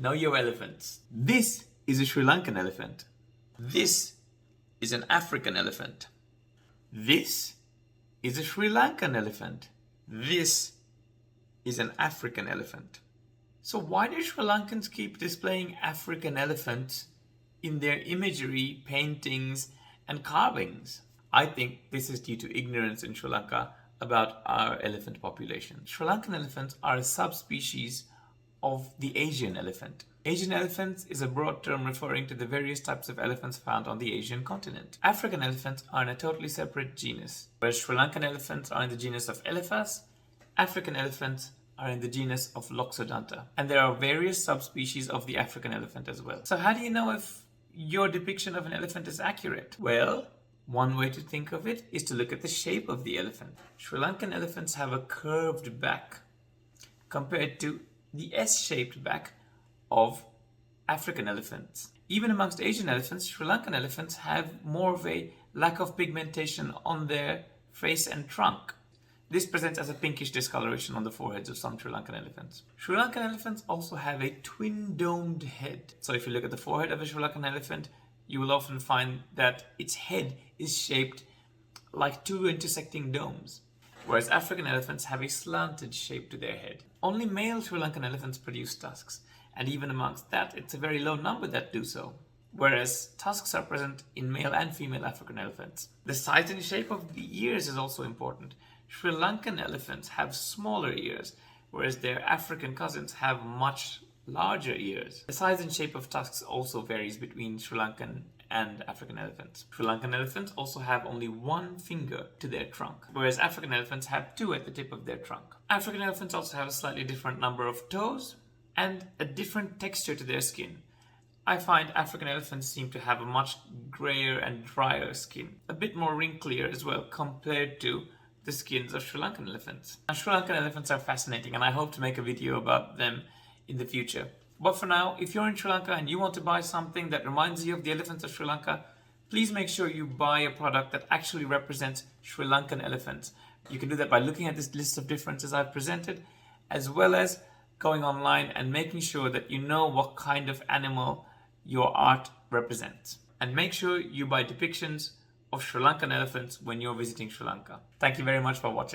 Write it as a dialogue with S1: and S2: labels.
S1: Know your elephants. This is a Sri Lankan elephant. This is an African elephant. This is a Sri Lankan elephant. This is an African elephant. So why do Sri Lankans keep displaying African elephants in their imagery, paintings, and carvings? I think this is due to ignorance in Sri Lanka about our elephant population. Sri Lankan elephants are a subspecies of the Asian elephant. Asian elephants is a broad term referring to the various types of elephants found on the Asian continent. African elephants are in a totally separate genus, whereas Sri Lankan elephants are in the genus of Elephas, African elephants are in the genus of Loxodonta, and there are various subspecies of the African elephant as well. So how do you know if your depiction of an elephant is accurate? Well, one way to think of it is to look at the shape of the elephant. Sri Lankan elephants have a curved back compared to the S-shaped back of African elephants. Even amongst Asian elephants, Sri Lankan elephants have more of a lack of pigmentation on their face and trunk. This presents as a pinkish discoloration on the foreheads of some Sri Lankan elephants. Sri Lankan elephants also have a twin-domed head. So if you look at the forehead of a Sri Lankan elephant, you will often find that its head is shaped like two intersecting domes, whereas African elephants have a slanted shape to their head. Only male Sri Lankan elephants produce tusks, and even amongst that, it's a very low number that do so, whereas tusks are present in male and female African elephants. The size and shape of the ears is also important. Sri Lankan elephants have smaller ears, whereas their African cousins have much larger ears. The size and shape of tusks also varies between Sri Lankan and African elephants. Sri Lankan elephants also have only one finger to their trunk, whereas African elephants have two at the tip of their trunk. African elephants also have a slightly different number of toes and a different texture to their skin. I find African elephants seem to have a much grayer and drier skin, a bit more wrinklier as well compared to the skins of Sri Lankan elephants. Now, Sri Lankan elephants are fascinating, and I hope to make a video about them in the future. But for now, if you're in Sri Lanka and you want to buy something that reminds you of the elephants of Sri Lanka, please make sure you buy a product that actually represents Sri Lankan elephants. You can do that by looking at this list of differences I've presented, as well as going online and making sure that you know what kind of animal your art represents. And make sure you buy depictions of Sri Lankan elephants when you're visiting Sri Lanka. Thank you very much for watching.